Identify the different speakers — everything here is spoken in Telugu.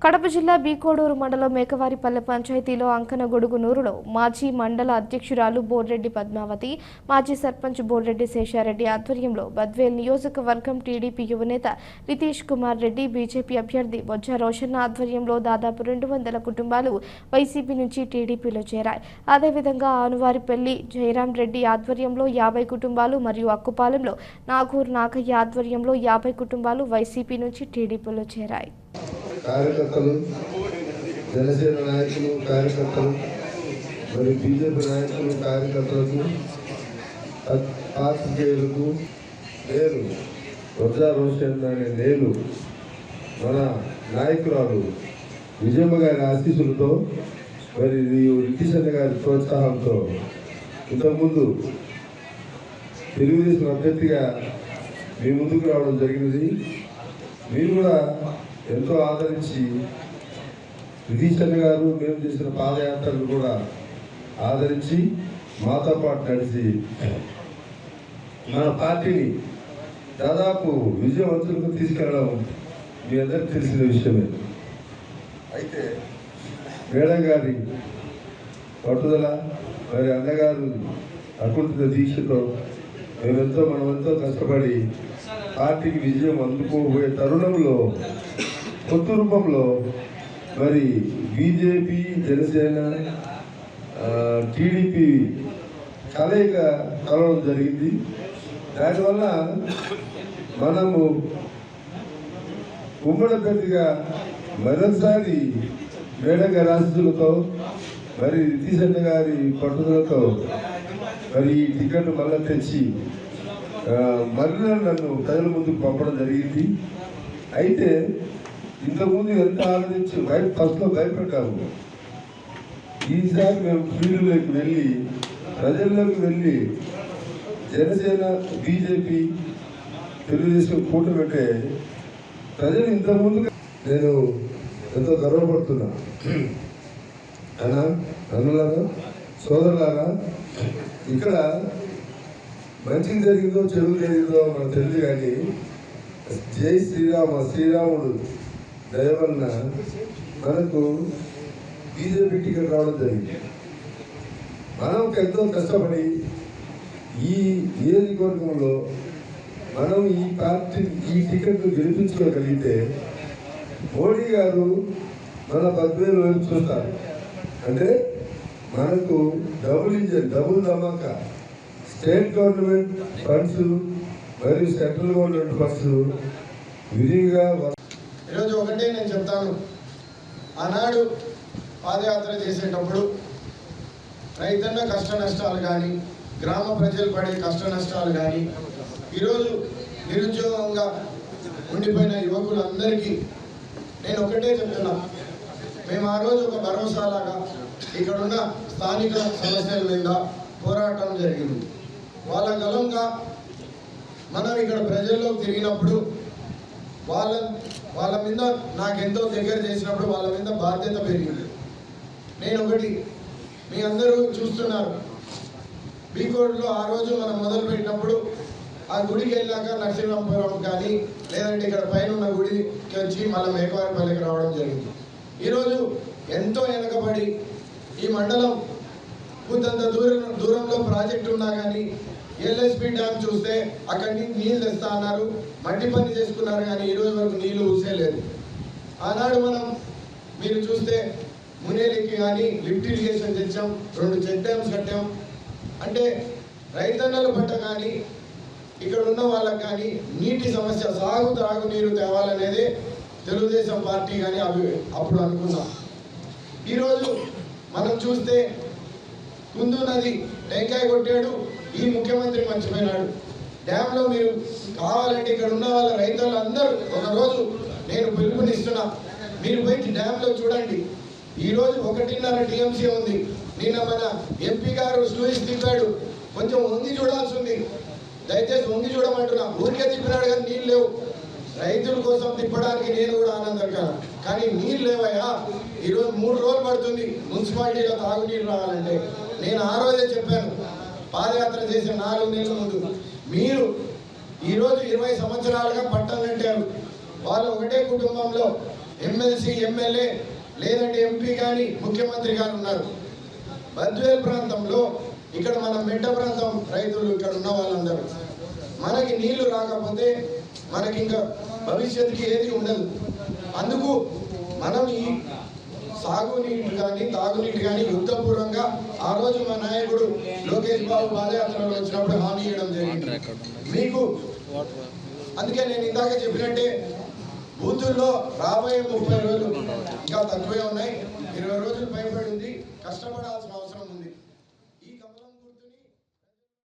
Speaker 1: కడప జిల్లా బీకోడూరు మండలం మేకవారిపల్లె పంచాయతీలో అంకనగొడుగు నూరులో మాజీ మండల అధ్యక్షురాలు బోర్రెడ్డి పద్మావతి, మాజీ సర్పంచ్ బోర్రెడ్డి శేషారెడ్డి ఆధ్వర్యంలో బద్వేల్ నియోజకవర్గం టీడీపీ యువనేత నితీష్ కుమార్ రెడ్డి, బీజేపీ అభ్యర్థి బొజ్జ రోషన్న ఆధ్వర్యంలో దాదాపు 200 కుటుంబాలు వైసీపీ నుంచి టీడీపీలో చేరాయి. అదేవిధంగా ఆనువారిపల్లి జయరాం రెడ్డి ఆధ్వర్యంలో 50 కుటుంబాలు మరియు అక్కుపాలెంలో నాగూర్ నాగయ్య ఆధ్వర్యంలో 50 కుటుంబాలు వైసీపీ నుంచి టీడీపీలో చేరాయి.
Speaker 2: కార్యకర్తలు, జనసేన నాయకులు, కార్యకర్తలు మరియు బీజేపీ నాయకులు, కార్యకర్తలకు, పాత్రికేయులకు నేను బొజ్జ రోషన్న అనే నేను మన నాయకురాలు విజయమ్మ గారి ఆశీస్సులతో మరి నితీష్ గారి ప్రోత్సాహంతో ఇంతకుముందు తెలుగుదేశం అభ్యర్థిగా మీ ముందుకు రావడం జరిగినది. మీరు కూడా ఎంతో ఆదరించి నితీష్ గారు మేము చేసిన పాదయాత్రలు కూడా ఆదరించి మాతో పాటు నడిచి మన పార్టీని దాదాపు విజయవంతులకు తీసుకెళ్ళడం మీ అందరికీ తెలిసిన విషయమే. అయితే మేడం గారి పట్టుదల మరి అన్నగారు అకుంఠిత దీక్షతో మనమెంతో కష్టపడి పార్టీకి విజయం అందుకోబోయే తరుణంలో కొత్త రూపంలో మరి బీజేపీ, జనసేన, టీడీపీ కలయిక కలవడం జరిగింది. దానివల్ల మనము ఉమ్మడి అభ్యర్థిగా మరోసారి మేడం గారి ఆశీస్సులతో మరి నితీష్ గారి పట్టుదలతో మరి ఈ టికెట్ మళ్ళీ తెచ్చి మళ్ళీ నన్ను ప్రజల ముందుకు పంపడం జరిగింది. అయితే ఇంతకుముందు ఎంత ఆలోచించి ఫస్ట్లో భయపెట్టాము. ఈసారి మేము ఫీల్డ్లోకి వెళ్ళి ప్రజల్లోకి వెళ్ళి జనసేన, బీజేపీ, తెలుగుదేశం కూటమిటే ప్రజలు ఇంతకుముందు నేను ఎంతో గర్వపడుతున్నా. అన్నలారా, సోదరులారా, ఇక్కడ మంచి జరిగిందో చెడు జరిగిందో మనకు తెలియదు, కానీ జై శ్రీరామ, శ్రీరాముడు దయ వలన మనకు బీజేపీ టికెట్ రావడం జరిగింది. మనం ఎంతో కష్టపడి ఈ నియోజకవర్గంలో మనం ఈ పార్టీ ఈ టికెట్ను గెలిపించుకోగలిగితే మోడీ గారు మన బద్వేలు వైపు చూస్తారు. అంటే మనకు డబుల్ ఇంజన్, డబుల్ ధమాకా, స్టేట్ గవర్నమెంట్ ఫండ్స్ మరియు సెంట్రల్ గవర్నమెంట్ ఫండ్స్ విరిగా.
Speaker 3: ఈరోజు ఒకటే నేను చెప్తాను, ఆనాడు పాదయాత్ర చేసేటప్పుడు రైతన్న కష్ట నష్టాలు కానీ, గ్రామ ప్రజలు పడే కష్ట నష్టాలు కానీ, ఈరోజు నిరుద్యోగంగా ఉండిపోయిన యువకులందరికీ నేను ఒకటే చెప్తున్నా, మేము ఆ రోజు ఒక భరోసాలాగా ఇక్కడున్న స్థానిక సమస్యల మీద పోరాటం జరిగింది. వాళ్ళ గలంగా మనం ఇక్కడ ప్రజల్లో తిరిగినప్పుడు వాళ్ళ మీద నాకెంతో దగ్గర చేసినప్పుడు వాళ్ళ మీద బాధ్యత పెరిగింది. నేను ఒకటి మీ అందరూ చూస్తున్నారు, బీకోడ్లో ఆ రోజు మనం మొదలుపెట్టినప్పుడు ఆ గుడికి వెళ్ళాక నరసింహపురం కానీ లేదంటే ఇక్కడ పైన ఉన్న గుడికి వచ్చి మళ్ళీ మేకవారిపల్లికి రావడం జరిగింది. ఈరోజు ఎంతో వెనకబడి ఈ మండలం కొంతంత దూరంలో ప్రాజెక్టు ఉన్నా కానీ ఎల్ఎస్పి డ్యామ్ చూస్తే అక్కడి నుంచి నీళ్ళు తెస్తా అన్నారు, మట్టి పని చేసుకున్నారు, కానీ ఈరోజు వరకు నీళ్లు ఊసేలేదు. ఆనాడు మనం మీరు చూస్తే మునేలికి కానీ లిఫ్ట్ ఇరిగేషన్ తెచ్చాం, 2 చెక్ డ్యామ్స్ కట్టాం. అంటే రైతన్నల పట్ల కానీ ఇక్కడ ఉన్న వాళ్ళకి కానీ నీటి సమస్య, త్రాగునీరు తేవాలనేది తెలుగుదేశం పార్టీ కానీ అప్పుడు అనుకున్నాం. ఈరోజు మనం చూస్తే కుందు నది టెంకాయ కొట్టాడు, ఈ ముఖ్యమంత్రి మర్చిపోయినాడు. డ్యాంలో మీరు కావాలంటే ఇక్కడ ఉన్న వాళ్ళ రైతులందరూ ఒకరోజు నేను పిలుపునిస్తున్నా, మీరు పోయి డ్యాంలో చూడండి. ఈరోజు 1.5 టీఎంసీ ఉంది. నిన్న మన ఎంపీ గారు స్లూయిస్ తిప్పాడు, కొంచెం వంగి చూడాల్సి ఉంది. దయచేసి వంగి చూడమంటున్నా, ఊరికే తిప్పినాడు కానీ నీళ్ళు లేవు. రైతుల కోసం తిప్పడానికి నేను కూడా ఆనందకరం, కానీ నీళ్ళు లేవయ్యా. ఈరోజు 3 రోజులు పడుతుంది మున్సిపాలిటీలో తాగునీళ్ళు రావాలంటే. నేను ఆ రోజే చెప్పాను, పాదయాత్ర చేసిన 4 నెలల ముందు, మీరు ఈరోజు 20 సంవత్సరాలుగా పట్టం కట్టారు. వాళ్ళు ఒకటే కుటుంబంలో ఎమ్మెల్సీ, ఎమ్మెల్యే లేదంటే ఎంపీ కానీ ముఖ్యమంత్రి కానీ ఉన్నారు. బద్వేల్ ప్రాంతంలో ఇక్కడ మన మెట్ట ప్రాంతం రైతులు ఇక్కడ ఉన్న వాళ్ళందరూ మనకి నీళ్లు రాకపోతే మనకి ఇంకా భవిష్యత్తుకి ఏది ఉండదు. అందుకు మనం ఈ సాగునీటి కానీ తాగునీటి కానీ యుద్ధపూర్వంగా ఆ రోజు మా నాయకుడు లోకేష్ బాబు పాదయాత్రలో వచ్చినప్పుడు హామీ ఇవ్వడం జరిగింది మీకు. అందుకే నేను ఇందాక చెప్పినట్టే బూతుల్లో రాబోయే 30 రోజులు ఇంకా తక్కువే ఉన్నాయి, 20 రోజులు భయపడి ఉంది, కష్టపడాల్సిన